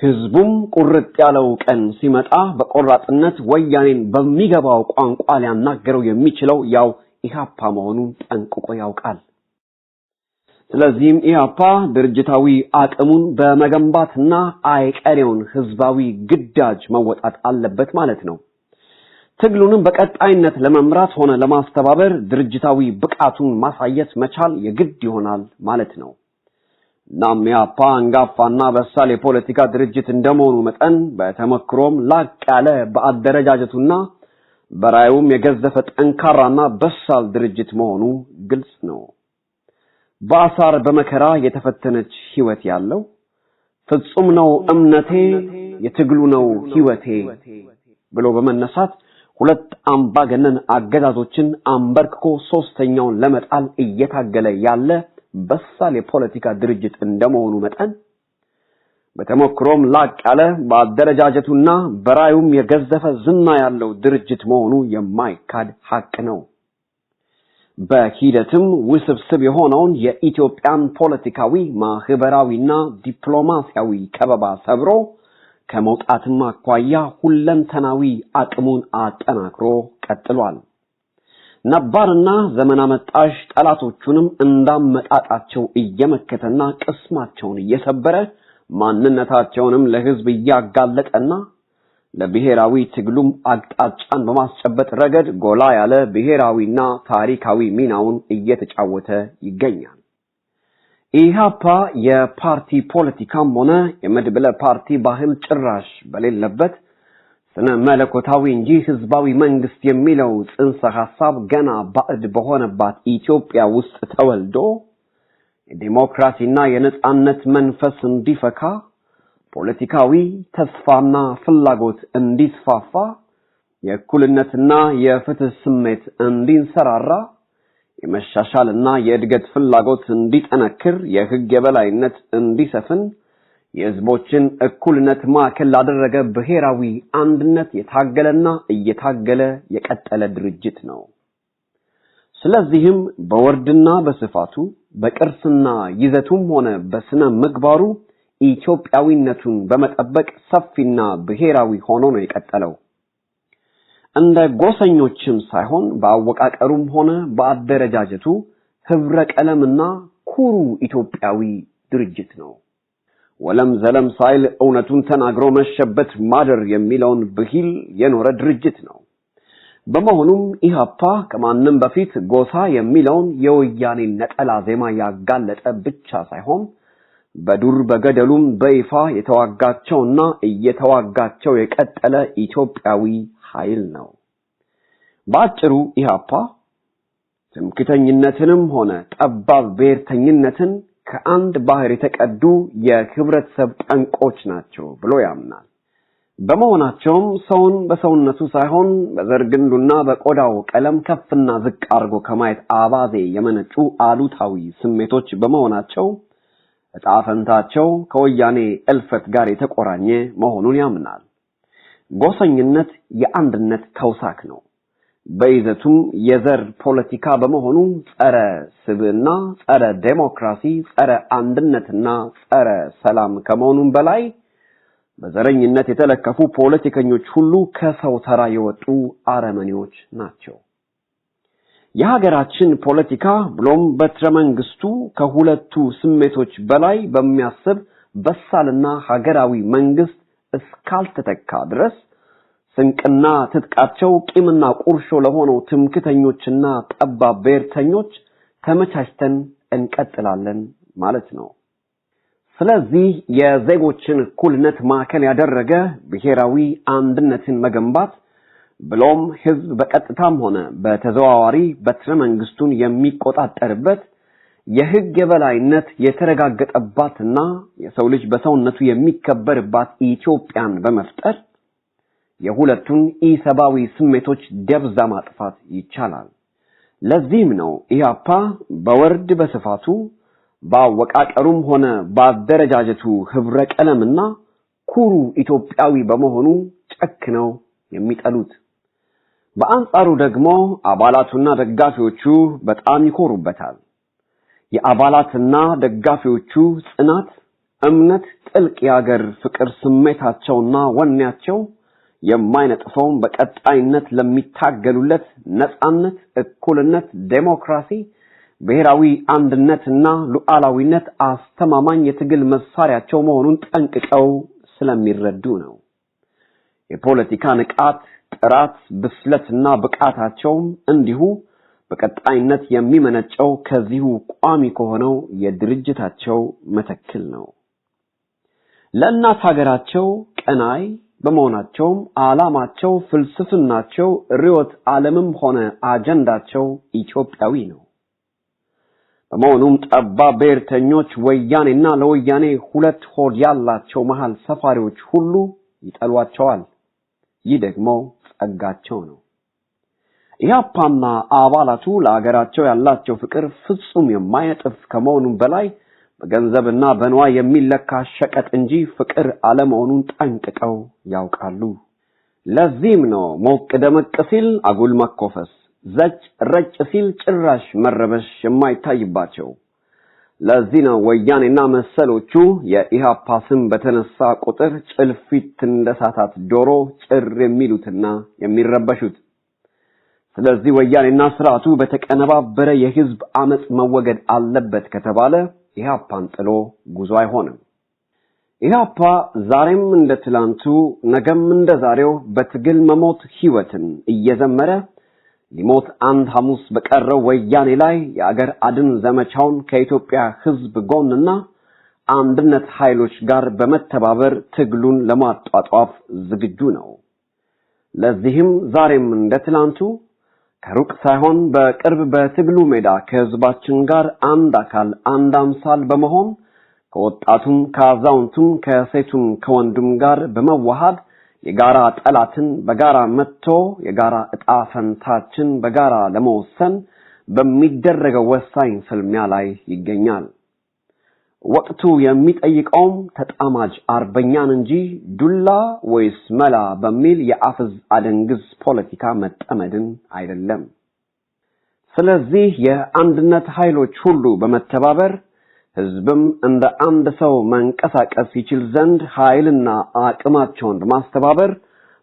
ህዝቡም ቁርጥ ያለው ቀን ሲመጣ በቆራጥነት ወያኔን በሚገባው ቋንቋ ሊያናገረው የሚችለው ያው ኢህአፓ መሆኑን ጠንቅቆ ያውቃል። ስለዚህም ኢህአፓ ድርጅታዊ አቅሙን በመገንባትና አይቀሬውን ህዝባዊ ግዳጅ መወጣት አለበት ማለት ነው። ትግሉንም በቀጣይነት ለመምራት ሆነ ለማስተባበር ድርጅታዊ ብቃቱን ማሳየት መቻል የግድ ይሆናል ማለት ነው። እናም ኢህአፓ አንጋፋና በሳል የፖለቲካ ድርጅት እንደመሆኑ መጠን በተመክሮም ላቅ ያለ በአደረጃጀቱና በራዩም የገዘፈ ጠንካራና በሳል ድርጅት መሆኑ ግልጽ ነው። በአሳር በመከራ የተፈተነች ህይወት ያለው ፍጹም ነው እምነቴ የትግሉ ነው ህይወቴ ብሎ በመነሳት ሁለት አምባገነን አገዛዞችን አንበርክኮ ሶስተኛውን ለመጣል እየታገለ ያለ በሳል የፖለቲካ ድርጅት እንደመሆኑ መጠን በተሞክሮም ላቅ ያለ በአደረጃጀቱና በራዩም የገዘፈ ዝና ያለው ድርጅት መሆኑ የማይካድ ሐቅ ነው። በሂደትም ውስብስብ የሆነውን የኢትዮጵያን ፖለቲካዊ ማህበራዊና ዲፕሎማሲያዊ ከበባ ሰብሮ ከመውጣትም አኳያ ሁለንተናዊ አቅሙን አጠናክሮ ቀጥሏል። ነባርና ዘመን አመጣሽ ጠላቶቹንም እንዳመጣጣቸው እየመከተና ቅስማቸውን እየሰበረ ማንነታቸውንም ለህዝብ እያጋለጠና ለብሔራዊ ትግሉም አቅጣጫን በማስጨበጥ ረገድ ጎላ ያለ ብሔራዊና ታሪካዊ ሚናውን እየተጫወተ ይገኛል። ኢህአፓ የፓርቲ ፖለቲካም ሆነ የመድብለ ፓርቲ ባህል ጭራሽ በሌለበት ስነ መለኮታዊ እንጂ ህዝባዊ መንግስት የሚለው ጽንሰ ሐሳብ ገና ባዕድ በሆነባት ኢትዮጵያ ውስጥ ተወልዶ የዲሞክራሲና የነጻነት መንፈስ እንዲፈካ ፖለቲካዊ ተስፋና ፍላጎት እንዲስፋፋ የእኩልነትና የፍትህ ስሜት እንዲንሰራራ የመሻሻልና የእድገት ፍላጎት እንዲጠነክር የህግ የበላይነት እንዲሰፍን የህዝቦችን እኩልነት ማዕከል ላደረገ ብሔራዊ አንድነት የታገለና እየታገለ የቀጠለ ድርጅት ነው። ስለዚህም በወርድና በስፋቱ በቅርስና ይዘቱም ሆነ በስነ ምግባሩ ኢትዮጵያዊነቱን በመጠበቅ ሰፊና ብሔራዊ ሆኖ ነው የቀጠለው። እንደ ጎሰኞችም ሳይሆን በአወቃቀሩም ሆነ በአደረጃጀቱ ህብረ ቀለምና ኩሩ ኢትዮጵያዊ ድርጅት ነው። ወለም ዘለም ሳይል እውነቱን ተናግሮ መሸበት ማደር የሚለውን ብሂል የኖረ ድርጅት ነው። በመሆኑም ኢህአፓ ከማንም በፊት ጎሳ የሚለውን የወያኔ ነጠላ ዜማ ያጋለጠ ብቻ ሳይሆን በዱር በገደሉም በይፋ የተዋጋቸውና እየተዋጋቸው የቀጠለ ኢትዮጵያዊ ኃይል ነው። በአጭሩ ኢህአፓ ትምክህተኝነትንም ሆነ ጠባብ ብሔርተኝነትን ከአንድ ባህር የተቀዱ የህብረተሰብ ጠንቆች ናቸው ብሎ ያምናል። በመሆናቸውም ሰውን በሰውነቱ ሳይሆን በዘርግንዱና በቆዳው ቀለም ከፍና ዝቅ አድርጎ ከማየት አባዜ የመነጩ አሉታዊ ስሜቶች በመሆናቸው ዕጣ ፈንታቸው ከወያኔ እልፈት ጋር የተቆራኘ መሆኑን ያምናል። ጎሰኝነት የአንድነት ተውሳክ ነው። በይዘቱም የዘር ፖለቲካ በመሆኑ ጸረ ስብዕና፣ ጸረ ዴሞክራሲ፣ ጸረ አንድነትና ጸረ ሰላም ከመሆኑም በላይ በዘረኝነት የተለከፉ ፖለቲከኞች ሁሉ ከሰው ተራ የወጡ አረመኔዎች ናቸው። የሀገራችን ፖለቲካ ብሎም በትረ መንግስቱ ከሁለቱ ስሜቶች በላይ በሚያስብ በሳልና ሀገራዊ መንግስት እስካልተተካ ድረስ ስንቅና ትጥቃቸው ቂምና ቁርሾ ለሆነው ትምክተኞችና ጠባብ ብሔርተኞች ተመቻችተን እንቀጥላለን ማለት ነው። ስለዚህ የዜጎችን እኩልነት ማዕከል ያደረገ ብሔራዊ አንድነትን መገንባት ብሎም ህዝብ በቀጥታም ሆነ በተዘዋዋሪ በትረ መንግስቱን የሚቆጣጠርበት የህግ የበላይነት የተረጋገጠባትና የሰው ልጅ በሰውነቱ የሚከበርባት ኢትዮጵያን በመፍጠር የሁለቱን ኢሰባዊ ስሜቶች ደብዛ ማጥፋት ይቻላል። ለዚህም ነው ኢህአፓ በወርድ በስፋቱ ባወቃቀሩም ሆነ ባደረጃጀቱ ህብረ ቀለምና ኩሩ ኢትዮጵያዊ በመሆኑ ጨክነው የሚጠሉት። በአንጻሩ ደግሞ አባላቱና ደጋፊዎቹ በጣም ይኮሩበታል። የአባላትና ደጋፊዎቹ ጽናት፣ እምነት፣ ጥልቅ የሀገር ፍቅር ስሜታቸውና ወኔያቸው የማይነጥፈውን በቀጣይነት ለሚታገሉለት ነጻነት፣ እኩልነት፣ ዴሞክራሲ፣ ብሔራዊ አንድነትና ሉዓላዊነት አስተማማኝ የትግል መሳሪያቸው መሆኑን ጠንቅቀው ስለሚረዱ ነው። የፖለቲካ ንቃት፣ ጥራት፣ ብስለትና ብቃታቸውም እንዲሁ በቀጣይነት የሚመነጨው ከዚሁ ቋሚ ከሆነው የድርጅታቸው መተክል ነው። ለእናት ሀገራቸው ቀናይ በመሆናቸውም ዓላማቸው፣ ፍልስፍናቸው፣ ርዕዮተ ዓለምም ሆነ አጀንዳቸው ኢትዮጵያዊ ነው። በመሆኑም ጠባብ ብሔርተኞች ወያኔና ለወያኔ ሁለት ሆድ ያላቸው መሃል ሰፋሪዎች ሁሉ ይጠሏቸዋል። ይህ ደግሞ ጸጋቸው ነው። ኢህአፓና አባላቱ ለሀገራቸው ያላቸው ፍቅር ፍጹም የማይነጥፍ ከመሆኑም በላይ በገንዘብና በንዋይ የሚለካ ሸቀጥ እንጂ ፍቅር አለመሆኑን ጠንቅቀው ያውቃሉ። ለዚህም ነው ሞቅ ደመቅ ሲል አጉል መኮፈስ፣ ዘጭ ረጭ ሲል ጭራሽ መረበሽ የማይታይባቸው። ለዚህ ነው ወያኔና መሰሎቹ የኢህአፓ ስም በተነሳ ቁጥር ጭልፊት እንደሳታት ዶሮ ጭር የሚሉትና የሚረበሹት። ስለዚህ ወያኔና ስርዓቱ በተቀነባበረ የህዝብ አመጽ መወገድ አለበት ከተባለ ኢህአፓን ጥሎ ጉዞ አይሆንም። ኢህአፓ ዛሬም እንደ ትላንቱ ነገም እንደ ዛሬው በትግል መሞት ህይወትን እየዘመረ ሊሞት አንድ ሐሙስ በቀረው ወያኔ ላይ የአገር አድን ዘመቻውን ከኢትዮጵያ ህዝብ ጎንና አንድነት ኃይሎች ጋር በመተባበር ትግሉን ለማጧጧፍ ዝግጁ ነው። ለዚህም ዛሬም እንደ ትላንቱ ከሩቅ ሳይሆን በቅርብ በትግሉ ሜዳ ከህዝባችን ጋር አንድ አካል አንድ አምሳል በመሆን ከወጣቱም ከአዛውንቱም ከሴቱም ከወንዱም ጋር በመዋሃድ የጋራ ጠላትን በጋራ መጥቶ የጋራ ዕጣ ፈንታችን በጋራ ለመወሰን በሚደረገው ወሳኝ ፍልሚያ ላይ ይገኛል። ወቅቱ የሚጠይቀውም ተጣማጅ አርበኛን እንጂ ዱላ ወይስ መላ በሚል የአፍዝ አደንግዝ ፖለቲካ መጠመድን አይደለም። ስለዚህ የአንድነት ኃይሎች ሁሉ በመተባበር ህዝብም እንደ አንድ ሰው መንቀሳቀስ ይችል ዘንድ ኃይልና አቅማቸውን በማስተባበር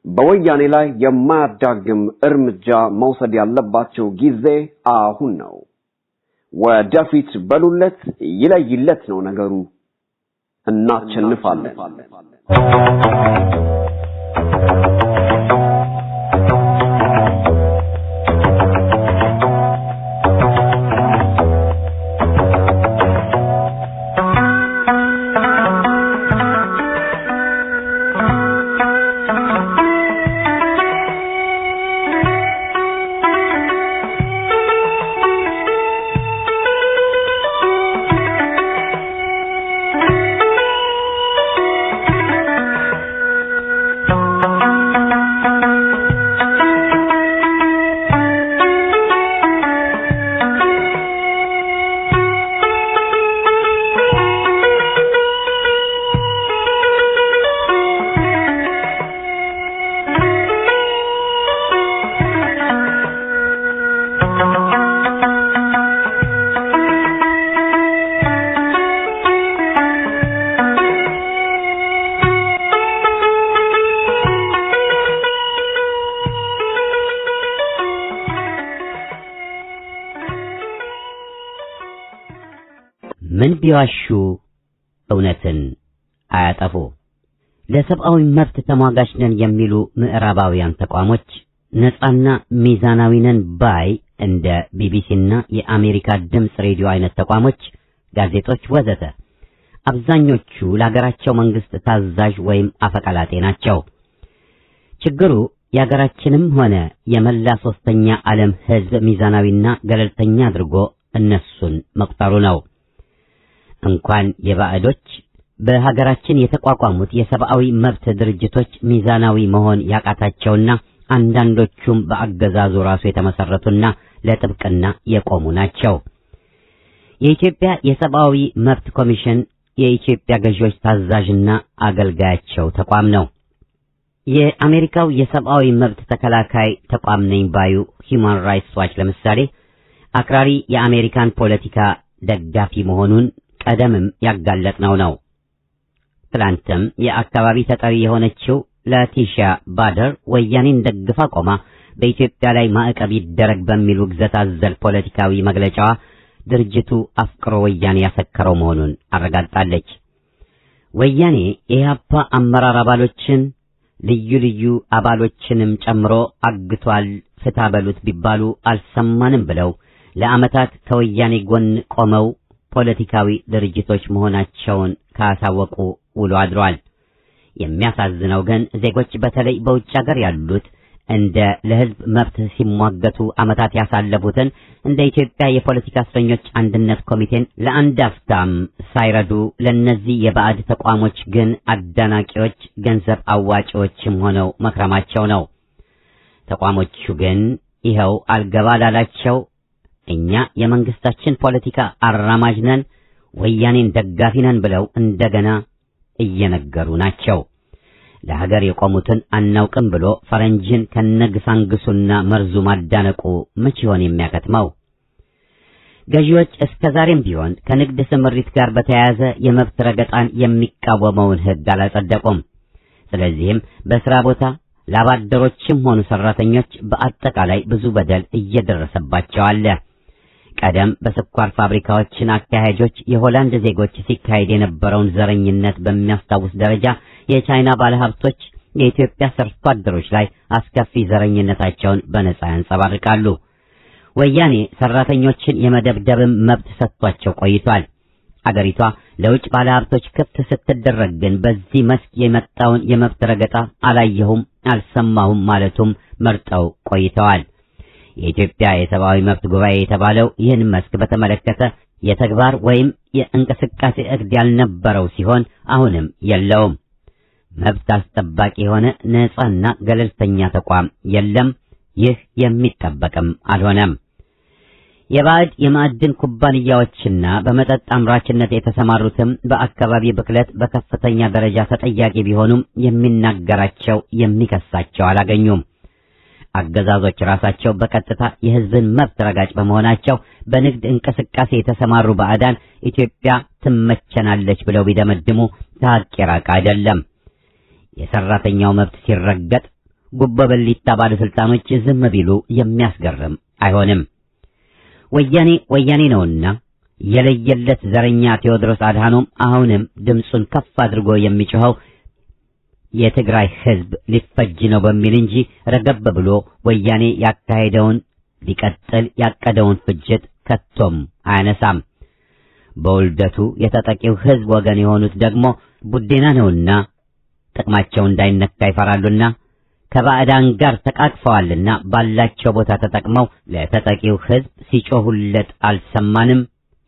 በወያኔ ላይ የማያዳግም እርምጃ መውሰድ ያለባቸው ጊዜ አሁን ነው። ወደፊት በሉለት፣ ይለይለት ነው ነገሩ። እናሸንፋለን።
ቢዋሹ እውነትን አያጠፉ። ለሰብአዊ መብት ተሟጋች ነን የሚሉ ምዕራባውያን ተቋሞች ነፃና ሚዛናዊ ነን ባይ እንደ ቢቢሲና የአሜሪካ ድምፅ ሬዲዮ አይነት ተቋሞች፣ ጋዜጦች ወዘተ አብዛኞቹ ለሀገራቸው መንግስት ታዛዥ ወይም አፈቀላጤ ናቸው። ችግሩ የሀገራችንም ሆነ የመላ ሶስተኛ ዓለም ህዝብ ሚዛናዊና ገለልተኛ አድርጎ እነሱን መቁጠሩ ነው። እንኳን የባዕዶች በሀገራችን የተቋቋሙት የሰብአዊ መብት ድርጅቶች ሚዛናዊ መሆን ያቃታቸውና አንዳንዶቹም በአገዛዙ ራሱ የተመሰረቱና ለጥብቅና የቆሙ ናቸው። የኢትዮጵያ የሰብአዊ መብት ኮሚሽን የኢትዮጵያ ገዢዎች ታዛዥና አገልጋያቸው ተቋም ነው። የአሜሪካው የሰብአዊ መብት ተከላካይ ተቋም ነኝ ባዩ ሂውማን ራይትስ ዋች ለምሳሌ አክራሪ የአሜሪካን ፖለቲካ ደጋፊ መሆኑን ቀደምም ያጋለጥነው ነው። ትላንትም የአካባቢ ተጠሪ የሆነችው ላቲሻ ባደር ወያኔን ደግፋ ቆማ በኢትዮጵያ ላይ ማዕቀብ ይደረግ በሚል ውግዘት አዘል ፖለቲካዊ መግለጫዋ ድርጅቱ አፍቅሮ ወያኔ ያሰከረው መሆኑን አረጋግጣለች። ወያኔ የኢህአፓ አመራር አባሎችን ልዩ ልዩ አባሎችንም ጨምሮ አግቷል፣ ፍታ በሉት ቢባሉ አልሰማንም ብለው ለዓመታት ከወያኔ ጎን ቆመው ፖለቲካዊ ድርጅቶች መሆናቸውን ካሳወቁ ውሎ አድሯል። የሚያሳዝነው ግን ዜጎች በተለይ በውጭ ሀገር ያሉት እንደ ለህዝብ መብት ሲሟገቱ ዓመታት ያሳለፉትን እንደ ኢትዮጵያ የፖለቲካ እስረኞች አንድነት ኮሚቴን ለአንድ አፍታም ሳይረዱ ለነዚህ የባዕድ ተቋሞች ግን አዳናቂዎች፣ ገንዘብ አዋጪዎችም ሆነው መክረማቸው ነው። ተቋሞቹ ግን ይኸው አልገባ ላላቸው እኛ የመንግስታችን ፖለቲካ አራማጅ ነን፣ ወያኔን ደጋፊ ነን ብለው እንደገና እየነገሩ ናቸው። ለሀገር የቆሙትን አናውቅም ብሎ ፈረንጅን ከነግሳንግሱና መርዙ ማዳነቁ መቼ ይሆን የሚያከትመው? ገዢዎች እስከዛሬም ቢሆን ከንግድ ስምሪት ጋር በተያያዘ የመብት ረገጣን የሚቃወመውን ሕግ አላጸደቁም። ስለዚህም በስራ ቦታ ላባደሮችም ሆኑ ሰራተኞች በአጠቃላይ ብዙ በደል እየደረሰባቸው አለ። ቀደም በስኳር ፋብሪካዎችን አካሄጆች የሆላንድ ዜጎች ሲካሄድ የነበረውን ዘረኝነት በሚያስታውስ ደረጃ የቻይና ባለሀብቶች የኢትዮጵያ ሰርቶ አደሮች ላይ አስከፊ ዘረኝነታቸውን በነጻ ያንጸባርቃሉ። ወያኔ ሰራተኞችን የመደብደብም መብት ሰጥቷቸው ቆይቷል። አገሪቷ ለውጭ ባለሀብቶች ክፍት ስትደረግ ግን በዚህ መስክ የመጣውን የመብት ረገጣ አላየሁም፣ አልሰማሁም ማለቱም መርጠው ቆይተዋል። የኢትዮጵያ የሰብአዊ መብት ጉባኤ የተባለው ይህን መስክ በተመለከተ የተግባር ወይም የእንቅስቃሴ እቅድ ያልነበረው ሲሆን አሁንም የለውም። መብት አስጠባቂ የሆነ ነፃና ገለልተኛ ተቋም የለም። ይህ የሚጠበቅም አልሆነም። የባዕድ የማዕድን ኩባንያዎችና በመጠጥ አምራችነት የተሰማሩትም በአካባቢ ብክለት በከፍተኛ ደረጃ ተጠያቂ ቢሆኑም የሚናገራቸው የሚከሳቸው አላገኙም። አገዛዞች ራሳቸው በቀጥታ የሕዝብን መብት ረጋጭ በመሆናቸው በንግድ እንቅስቃሴ የተሰማሩ ባዕዳን ኢትዮጵያ ትመቸናለች ብለው ቢደመድሙ ከሐቅ የራቀ አይደለም። የሰራተኛው መብት ሲረገጥ ጉቦ በሊታ ባለስልጣኖች ዝም ቢሉ የሚያስገርም አይሆንም። ወያኔ ነውና የለየለት ዘረኛ ቴዎድሮስ አድሃኖም አሁንም ድምፁን ከፍ አድርጎ የሚጮኸው የትግራይ ሕዝብ ሊፈጅ ነው በሚል እንጂ ረገብ ብሎ ወያኔ ያካሄደውን ሊቀጥል ያቀደውን ፍጅት ከቶም አያነሳም። በውልደቱ የተጠቂው ሕዝብ ወገን የሆኑት ደግሞ ቡዴና ነውና ጥቅማቸው እንዳይነካ ይፈራሉና ከባዕዳን ጋር ተቃቅፈዋልና ባላቸው ቦታ ተጠቅመው ለተጠቂው ሕዝብ ሲጮሁለት አልሰማንም፣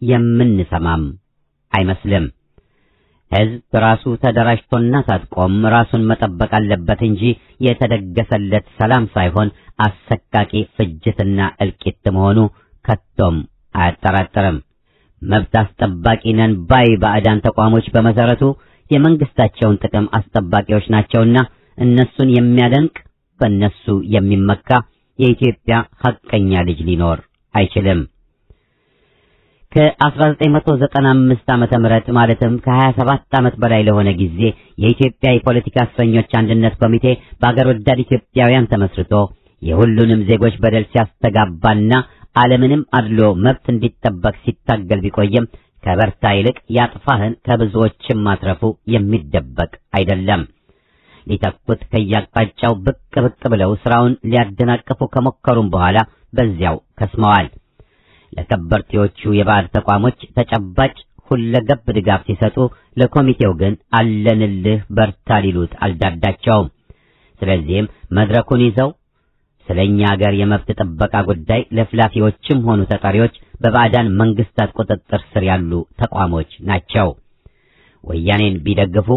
የምንሰማም አይመስልም። ሕዝብ ራሱ ተደራጅቶና ታጥቆም ራሱን መጠበቅ አለበት እንጂ የተደገሰለት ሰላም ሳይሆን አሰቃቂ ፍጅትና እልቂት መሆኑ ከቶም አያጠራጥርም። መብት አስጠባቂ ነን ባይ ባዕዳን ተቋሞች በመሰረቱ የመንግስታቸውን ጥቅም አስጠባቂዎች ናቸውና እነሱን የሚያደንቅ በእነሱ የሚመካ የኢትዮጵያ ሐቀኛ ልጅ ሊኖር አይችልም። ከ1995 ዓመተ ምህረት ማለትም ከ27 ዓመት በላይ ለሆነ ጊዜ የኢትዮጵያ የፖለቲካ እስረኞች አንድነት ኮሚቴ በአገር ወዳድ ኢትዮጵያውያን ተመስርቶ የሁሉንም ዜጎች በደል ሲያስተጋባና ዓለምንም አድሎ መብት እንዲጠበቅ ሲታገል ቢቆይም ከበርታ ይልቅ ያጥፋህን ከብዙዎችም ማትረፉ የሚደበቅ አይደለም። ሊተኩት ከያቅጣጫው ብቅ ብለው ስራውን ሊያደናቅፉ ከሞከሩም በኋላ በዚያው ከስመዋል። ለከበርቴዎቹ የባዕድ ተቋሞች ተጨባጭ ሁለገብ ድጋፍ ሲሰጡ፣ ለኮሚቴው ግን አለንልህ በርታ ሊሉት አልዳዳቸውም። ስለዚህም መድረኩን ይዘው ስለኛ ሀገር የመብት ጥበቃ ጉዳይ ለፍላፊዎችም ሆኑ ተጠሪዎች በባዕዳን መንግስታት ቁጥጥር ስር ያሉ ተቋሞች ናቸው። ወያኔን ቢደግፉ፣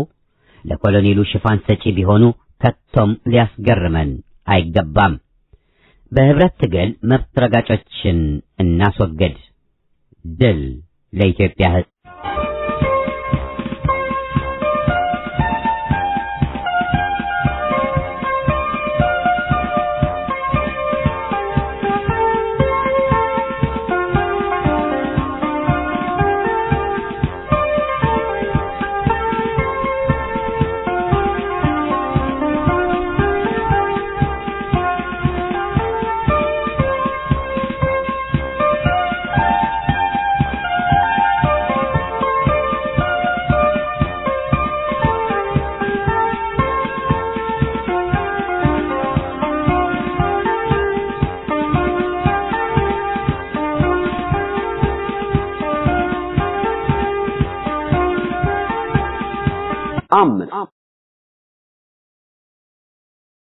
ለኮሎኔሉ ሽፋን ሰጪ ቢሆኑ ከቶም ሊያስገርመን አይገባም። በህብረት ትግል መብት ረጋጮችን እናስወግድ። ድል ለኢትዮጵያ ሕዝብ!
አምስት